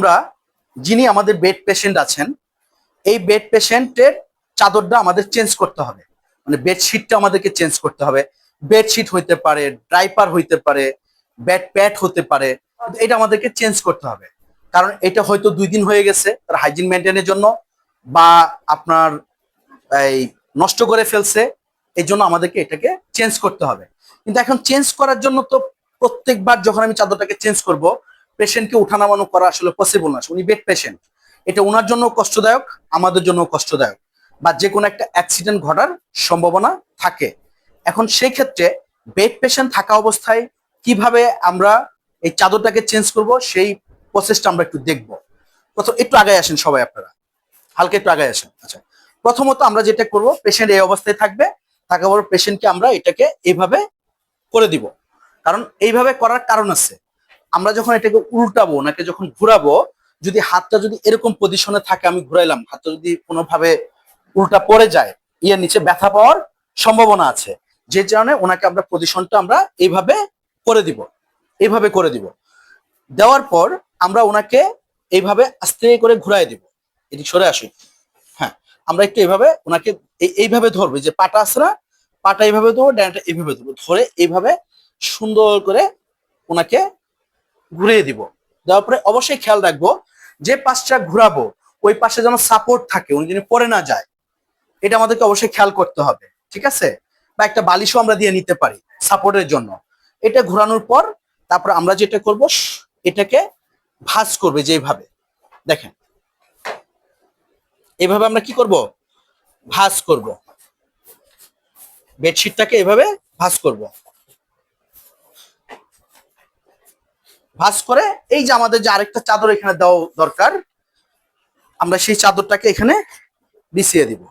আমরা যিনি আমাদের বেড পেশেন্ট আছেন, এই বেড পেশেন্টের চাদরটা আমাদের চেঞ্জ করতে হবে, মানে বেডশিটটা আমাদেরকে চেঞ্জ করতে হবে। বেডশিট হইতে পারে, ড্রাইপার হইতে পারে, বেড প্যাড হতে পারে, এটা আমাদেরকে চেঞ্জ করতে হবে। কারণ এটা হয়তো 2 দিন হয়ে গেছে, তার হাইজিন মেনটেনের জন্য বা আপনার এই নষ্ট করে ফেলছে, এই জন্য আমাদেরকে এটাকে চেঞ্জ করতে হবে। কিন্তু এখন চেঞ্জ করার জন্য তো প্রত্যেকবার যখন আমি চাদরটাকে চেঞ্জ করব, পেশেন্টকে উঠানামানো করা আসলে পসিবল না। উনি বেড পেশেন্ট, এটা ওনার জন্য কষ্টদায়ক, আমাদের জন্য কষ্টদায়ক, বা যে কোনো একটা অ্যাক্সিডেন্ট ঘটার সম্ভাবনা থাকে। এখন সেই ক্ষেত্রে বেড পেশেন্ট থাকা অবস্থায় কিভাবে আমরা এই চাদরটাকে চেঞ্জ করব, সেই প্রসেসটা আমরা একটু দেখব। প্রথম একটু আগে আসেন সবাই, আপনারা হালকা একটু আগে আসেন। আচ্ছা, প্রথমত আমরা যেটা করব, পেশেন্ট এই অবস্থায় থাকবে, থাকার পর পেশেন্টকে আমরা এটাকে এইভাবে করে দিব। কারণ এইভাবে করার কারণ আছে, আমরা যখন এটাকে উল্টাবো, ওনাকে যখন ঘুরাবো, যদি হাতটা যদি এরকম পজিশনে থাকে, আমি ঘুরাইলাম, হাতটা যদি কোনোভাবে উল্টা পড়ে যায়, ইয়ের নিচে ব্যথা পাওয়ার সম্ভাবনা আছে। যে কারণে ওনাকে আমরা পজিশনটা আমরা এইভাবে করে দিব, এইভাবে করে দিব। দেওয়ার পর আমরা ওনাকে এইভাবে আস্তে করে ঘুরাই দিব। এটি সরে আসি। হ্যাঁ, আমরা একটু এইভাবে ওনাকে এইভাবে ধরবো, যে পাটা আছে না, পাটা এইভাবে ধরবো, ডানাটা এইভাবে ধরবো, ধরে এইভাবে সুন্দর করে ওনাকে ঘুরিয়ে দিব। দেওয়ার পরে অবশ্যই খেয়াল রাখবো, যে পাশটা ঘুরাবো ওই পাশে যেন সাপোর্ট থাকে, উনি যেন পড়ে না যায়, এটা আমাদেরকে অবশ্যই খেয়াল করতে হবে। ঠিক আছে? বা একটা বালিশও আমরা দিয়ে নিতে পারি সাপোর্টের জন্য। এটা ঘোরানোর পর তারপর আমরা যেটা করব, এটাকে ভাঁজ করবে, যেভাবে দেখেন, এইভাবে আমরা কি করব, ভাঁজ করব, বেডশিটটাকে এভাবে ভাঁজ করব। ভাঁজ করে এই যে আমাদের যে আরেকটা চাদর এখানে দেওয়া দরকার, আমরা সেই চাদরটাকে এখানে বিছিয়ে দিব।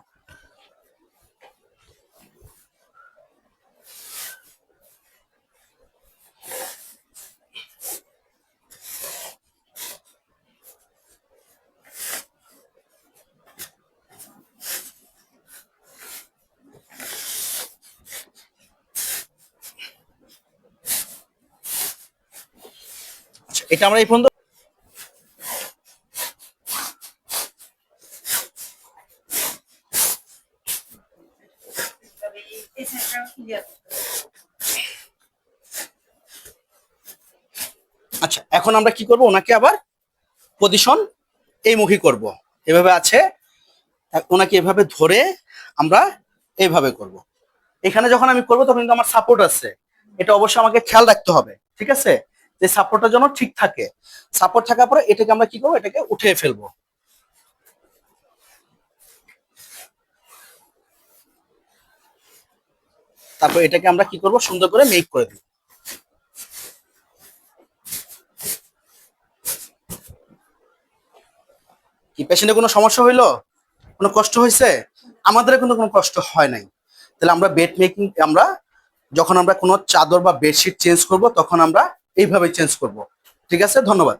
আচ্ছা, এটা আমরা এই পর্যন্ত। আচ্ছা, এখন আমরা কি করব, ওনাকে আবার পজিশন এই মুখী করব। এভাবে আছে, ওনাকে এভাবে ধরে আমরা এইভাবে করব। এখানে যখন আমি করব তখন কিন্তু আমার সাপোর্ট আছে, এটা অবশ্যই আমাকে খেয়াল রাখতে হবে। ঠিক আছে? যে সাপোর্টটা যেন ঠিক থাকে। সাপোর্ট থাকার পরে এটাকে আমরা কি করবো, এটাকে উঠিয়ে ফেলবো। তারপর এটাকে আমরা কি করব, সুন্দর করে মেক করে দিব। কি পেশেন্টের কোনো সমস্যা হইলো, কোনো কষ্ট হয়েছে? আমাদের কিন্তু কোনো কষ্ট হয় নাই। তাহলে আমরা বেড মেকিং, আমরা যখন আমরা কোনো চাদর বা বেডশিট চেঞ্জ করব, তখন আমরা এইভাবে চেঞ্জ করব। ঠিক আছে? ধন্যবাদ।